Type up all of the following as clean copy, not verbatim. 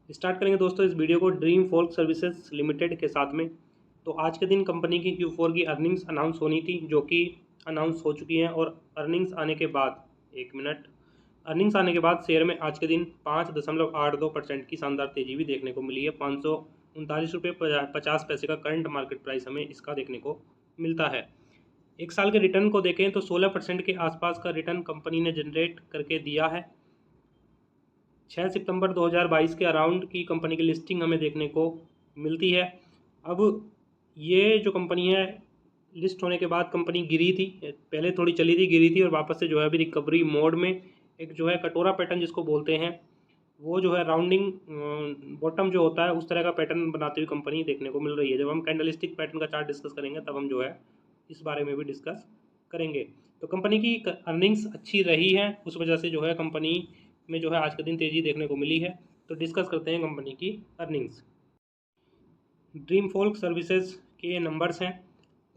Start करेंगे दोस्तों इस वीडियो को ड्रीम फोल्क सर्विसेज लिमिटेड के साथ में। तो आज के दिन कंपनी की Q4 की अर्निंग्स अनाउंस होनी थी, जो कि अनाउंस हो चुकी हैं। और अर्निंग्स आने के बाद शेयर में आज के दिन 5.82% की शानदार तेजी भी देखने को मिली है। 539 रुपये 50 पैसे का करंट मार्केट प्राइस हमें इसका देखने को मिलता है। एक साल के रिटर्न को देखें तो 16% के आसपास का रिटर्न कंपनी ने जनरेट करके दिया है। 6 सितंबर 2022 के अराउंड की कंपनी की लिस्टिंग हमें देखने को मिलती है। अब ये जो कंपनी है, लिस्ट होने के बाद कंपनी गिरी थी, पहले थोड़ी चली थी, गिरी थी और वापस से जो है अभी रिकवरी मोड में। एक जो है कटोरा पैटर्न जिसको बोलते हैं, वो जो है राउंडिंग बॉटम जो होता है उस तरह का पैटर्न बनाती हुई कंपनी देखने को मिल रही है। जब हम कैंडलस्टिक पैटर्न का चार्ट डिस्कस करेंगे तब हम जो है इस बारे में भी डिस्कस करेंगे। तो कंपनी की अर्निंग्स अच्छी रही है, उस वजह से जो है कंपनी में जो है आज के दिन तेज़ी देखने को मिली है। तो डिस्कस करते हैं कंपनी की अर्निंग्स। ड्रीम फोल्क सर्विसेज के ये नंबर्स हैं।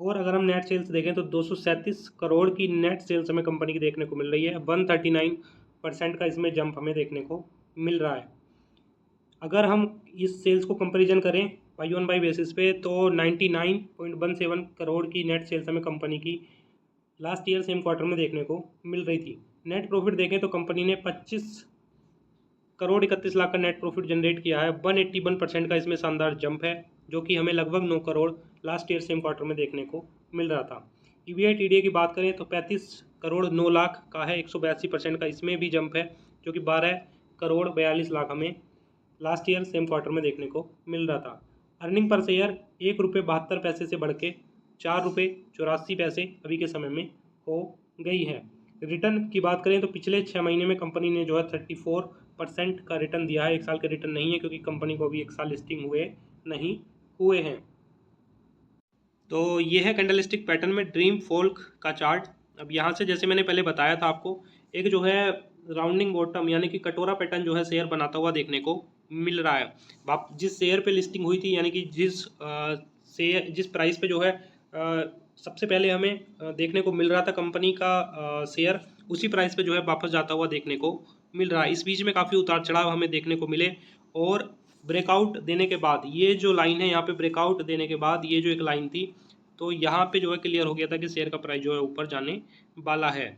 और अगर हम नेट सेल्स देखें तो 237 करोड़ की नेट सेल्स हमें कंपनी की देखने को मिल रही है। 139% का इसमें जंप हमें देखने को मिल रहा है। अगर हम इस सेल्स को कंपैरिजन करें Y-on-Y बेसिस पे तो 99.17 करोड़ की नेट सेल्स हमें कंपनी की लास्ट ईयर सेम क्वार्टर में देखने को मिल रही थी। नेट प्रॉफिट देखें तो कंपनी ने 25 करोड़ 31 लाख का नेट प्रॉफिट जनरेट किया है। 181% का इसमें शानदार जंप है, जो कि हमें लगभग 9 crore last year same quarter में देखने को मिल रहा था। EBI TDA की बात करें तो 35 करोड़ 9 लाख का है, 182% का इसमें भी जंप है, जो कि 12 करोड़ 42 लाख हमें लास्ट ईयर सेम क्वार्टर में देखने को मिल रहा था। अर्निंग पर शेयर ₹1.72 से बढ़ के ₹4.84 अभी के समय में हो गई है। रिटर्न की बात करें तो पिछले 6 महीने में कंपनी ने जो है 34% का रिटर्न दिया है। एक साल का रिटर्न नहीं है, क्योंकि कंपनी को अभी एक साल लिस्टिंग हुए नहीं हुए हैं। तो ये है कैंडलस्टिक पैटर्न में ड्रीम फोल्क का चार्ट। अब यहाँ से जैसे मैंने पहले बताया था आपको, एक जो है राउंडिंग बॉटम यानी कि कटोरा पैटर्न जो है शेयर बनाता हुआ देखने को मिल रहा है। आप जिस शेयर पे लिस्टिंग हुई थी, यानी कि जिस प्राइस पे जो है सबसे पहले हमें देखने को मिल रहा था कंपनी का शेयर, उसी प्राइस पे जो है वापस जाता हुआ देखने को मिल रहा है। इस बीच में काफ़ी उतार चढ़ाव हमें देखने को मिले, और ब्रेकआउट देने के बाद ये जो लाइन है, यहाँ पे ब्रेकआउट देने के बाद ये जो एक लाइन थी, तो यहाँ पे जो है क्लियर हो गया था कि शेयर का प्राइस जो है ऊपर जाने वाला है।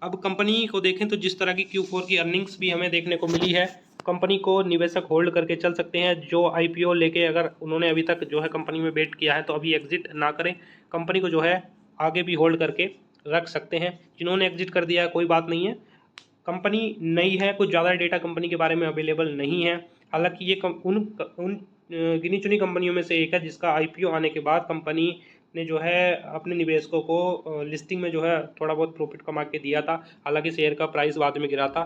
अब कंपनी को देखें तो जिस तरह की Q4 की अर्निंग्स भी हमें देखने को मिली है, कंपनी को निवेशक होल्ड करके चल सकते हैं। जो IPO लेके अगर उन्होंने अभी तक जो है कंपनी में बेट किया है तो अभी एग्जिट ना करें, कंपनी को जो है आगे भी होल्ड करके रख सकते हैं। जिन्होंने एग्जिट कर दिया है कोई बात नहीं है, कंपनी नई है, कुछ ज़्यादा डेटा कंपनी के बारे में अवेलेबल नहीं है। हालांकि ये उन गिनी चुनी कंपनियों में से एक है जिसका IPO आने के बाद कंपनी ने जो है अपने निवेशकों को लिस्टिंग में जो है थोड़ा बहुत प्रॉफिट कमा के दिया था। हालांकि शेयर का प्राइस बाद में गिरा था,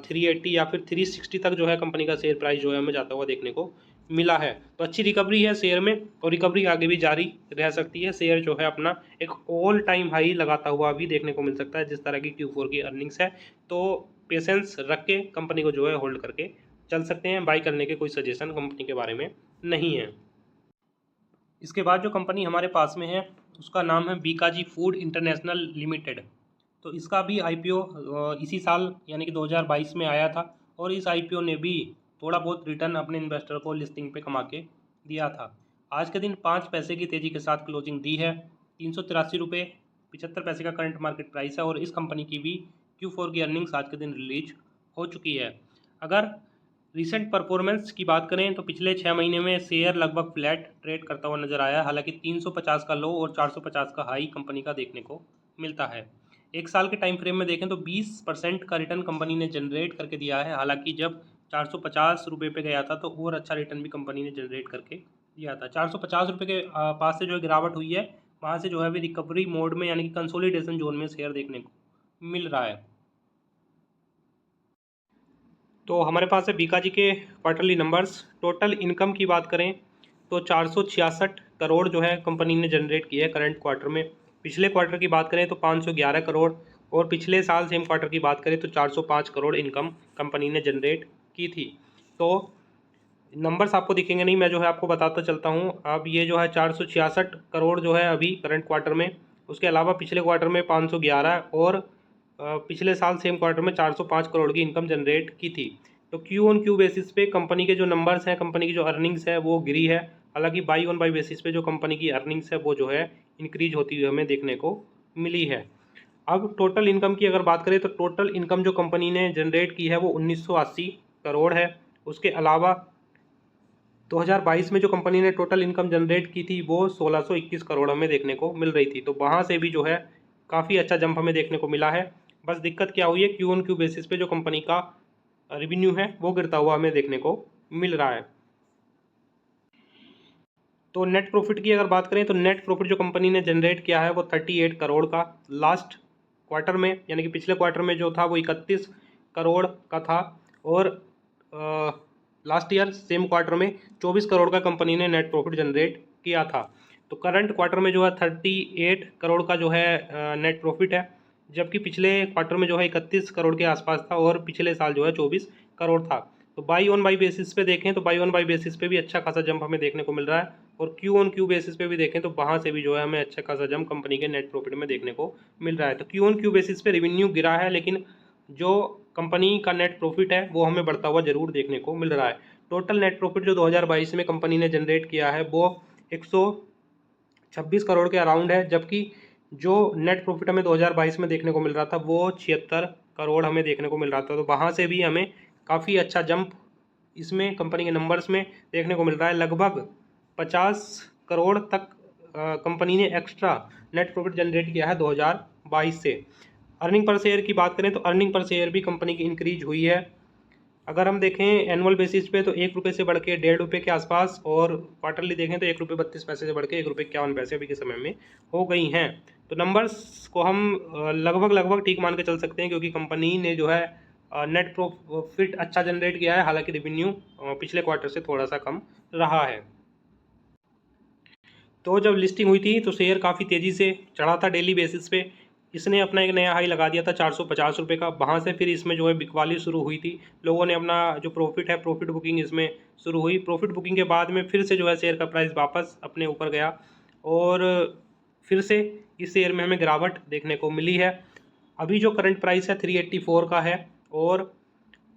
380 या फिर 360 तक जो है कंपनी का शेयर प्राइस जो है हमें जाता हुआ देखने को मिला है। तो अच्छी रिकवरी है शेयर में, और रिकवरी आगे भी जारी रह सकती है। शेयर जो है अपना एक ऑल टाइम हाई लगाता हुआ भी देखने को मिल सकता है जिस तरह की Q4 की अर्निंग्स है। तो पेशेंस रख के कंपनी को जो है होल्ड करके चल सकते हैं। बाई करने के कोई सजेशन कंपनी के बारे में नहीं है। इसके बाद जो कंपनी हमारे पास में है उसका नाम है बीकाजी फूड इंटरनेशनल लिमिटेड। तो इसका भी IPO इसी साल यानी कि 2022 में आया था, और इस IPO ने भी थोड़ा बहुत रिटर्न अपने इन्वेस्टर को लिस्टिंग पे कमा के दिया था। आज के दिन 5 पैसे की तेज़ी के साथ क्लोजिंग दी है। ₹383.75 का करंट मार्केट प्राइस है, और इस कंपनी की भी Q4 की अर्निंग्स आज के दिन रिलीज हो चुकी है। अगर रिसेंट परफॉर्मेंस की बात करें तो पिछले 6 महीने में शेयर लगभग फ्लैट ट्रेड करता हुआ नजर आया है। हालांकि 350 का लो और 450 का हाई कंपनी का देखने को मिलता है। एक साल के टाइम फ्रेम में देखें तो 20% का रिटर्न कंपनी ने जनरेट करके दिया है। हालांकि जब 450 रुपये पे गया था तो और अच्छा रिटर्न भी कंपनी ने जनरेट करके दिया था। 450 रुपये के पास से जो है गिरावट हुई है, वहाँ से जो है अभी रिकवरी मोड में यानी कि कंसोलिडेशन जोन में शेयर देखने को मिल रहा है। तो हमारे पास है बीकाजी के क्वार्टरली नंबर्स। टोटल इनकम की बात करें तो 466 करोड़ जो है कंपनी ने जनरेट की है करंट क्वार्टर में। पिछले क्वार्टर की बात करें तो 511 करोड़, और पिछले साल सेम क्वार्टर की बात करें तो 405 करोड़ इनकम कंपनी ने जनरेट की थी। तो नंबर्स आपको दिखेंगे नहीं, मैं जो है आपको बताता चलता हूँ। अब ये जो है 466 करोड़ जो है अभी करंट क्वार्टर में, उसके अलावा पिछले क्वार्टर में 511, और पिछले साल सेम क्वार्टर में 405 करोड़ की इनकम जनरेट की थी। तो क्यू ऑन क्यू बेसिस पे कंपनी के जो नंबर्स हैं, कंपनी की जो अर्निंग्स है वो गिरी है। हालांकि बाई ऑन बाई बेसिस पे जो कंपनी की अर्निंग्स है वो जो है इंक्रीज होती हुई हमें देखने को मिली है। अब टोटल इनकम की अगर बात करें तो टोटल इनकम जो कंपनी ने जनरेट की है वो 1980 करोड़ है। उसके अलावा 2022 में जो कंपनी ने टोटल इनकम जनरेट की थी वो 1621 करोड़ हमें देखने को मिल रही थी। तो वहाँ से भी जो है काफ़ी अच्छा जंप हमें देखने को मिला है। बस दिक्कत क्या हुई है, क्यू ऑन क्यू बेसिस पे जो कंपनी का रेवेन्यू है वो गिरता हुआ हमें देखने को मिल रहा है। तो नेट प्रॉफिट की अगर बात करें तो नेट प्रॉफिट जो कंपनी ने जनरेट किया है वो 38 करोड़ का लास्ट क्वार्टर में, यानी कि पिछले क्वार्टर में जो था वो 31 करोड़ का था। और लास्ट ईयर सेम क्वार्टर में 24 करोड़ का कंपनी ने नेट प्रॉफिट जनरेट किया था। तो करंट क्वार्टर में जो है 38 करोड़ का जो है नेट प्रॉफिट है, जबकि पिछले क्वार्टर में जो है 31 करोड़ के आसपास था और पिछले साल जो है 24 करोड़ था। तो बाई ऑन बाई बेसिस पे देखें तो बाई ऑन बाई बेसिस पे भी अच्छा खासा जंप हमें देखने को मिल रहा है। और क्यू ऑन क्यू बेसिस पे भी देखें तो वहाँ से भी जो है हमें अच्छा खासा जंप कंपनी के नेट प्रॉफिट में देखने को मिल रहा है। तो क्यू ऑन क्यू बेसिस पे रेवेन्यू गिरा है, लेकिन जो कंपनी का नेट प्रॉफिट है वो हमें बढ़ता हुआ जरूर देखने को मिल रहा है। टोटल नेट प्रॉफिट जो 2022 में कंपनी ने जनरेट किया है वो 126 करोड़ के अराउंड है, जबकि जो नेट प्रॉफिट हमें 2022 में देखने को मिल रहा था वो 76 करोड़ हमें देखने को मिल रहा था। तो वहाँ से भी हमें काफ़ी अच्छा जंप इसमें कंपनी के नंबर्स में देखने को मिल रहा है। लगभग 50 करोड़ तक कंपनी ने एक्स्ट्रा नेट प्रॉफिट जनरेट किया है 2022 से। अर्निंग पर शेयर की बात करें तो अर्निंग पर शेयर भी कंपनी की इंक्रीज हुई है। अगर हम देखें एनुअल बेसिस पे तो 1 रुपये से बढ़ के 1.5 रुपये के आसपास, और क्वार्टरली देखें तो 1 रुपये 32 पैसे से बढ़ के 1 रुपये 51 पैसे अभी के समय में हो गई हैं। तो नंबर्स को हम लगभग लगभग ठीक मान के चल सकते हैं, क्योंकि कंपनी ने जो है नेट प्रॉफिट अच्छा जनरेट किया है। हालांकि रेवेन्यू पिछले क्वार्टर से थोड़ा सा कम रहा है। तो जब लिस्टिंग हुई थी तो शेयर काफ़ी तेज़ी से चढ़ा था डेली बेसिस पे। इसने अपना एक नया हाई लगा दिया था 450 रुपये का। वहाँ से फिर इसमें जो है बिकवाली शुरू हुई थी, लोगों ने अपना जो प्रॉफिट है प्रॉफिट बुकिंग इसमें शुरू हुई। प्रॉफिट बुकिंग के बाद में फिर से जो है शेयर का प्राइस वापस अपने ऊपर गया और फिर से इस शेयर में हमें गिरावट देखने को मिली है। अभी जो करंट प्राइस है 384 का है, और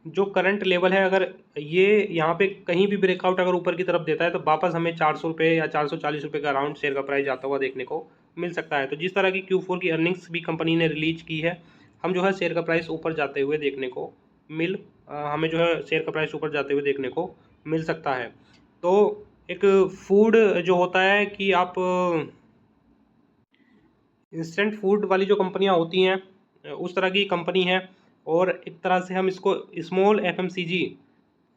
जो करंट लेवल है अगर ये यहाँ पे कहीं भी ब्रेकआउट अगर ऊपर की तरफ देता है तो वापस हमें 400 रुपये या 440 रुपये का अराउंड शेयर का प्राइस जाता हुआ देखने को मिल सकता है। तो जिस तरह की Q4 की अर्निंग्स भी कंपनी ने रिलीज की है, हम जो है शेयर का प्राइस ऊपर जाते हुए देखने को हमें जो है शेयर का प्राइस ऊपर जाते हुए देखने को मिल सकता है। तो एक फूड जो होता है कि आप इंस्टेंट फूड वाली जो कंपनियां होती हैं उस तरह की कंपनी है, और एक तरह से हम इसको स्मॉल FMCG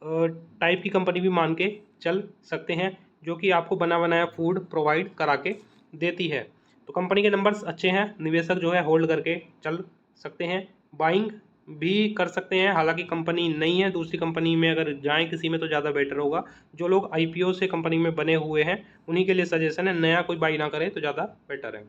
टाइप की कंपनी भी मान के चल सकते हैं, जो कि आपको बना बनाया फूड प्रोवाइड करा के देती है। तो कंपनी के नंबर्स अच्छे हैं, निवेशक जो है होल्ड करके चल सकते हैं, बाइंग भी कर सकते हैं। हालांकि कंपनी नहीं है, दूसरी कंपनी में अगर जाएं किसी में तो ज़्यादा बेटर होगा। जो लोग IPO से कंपनी में बने हुए हैं उन्हीं के लिए सजेशन है, नया कोई बाई ना करे तो ज़्यादा बेटर है।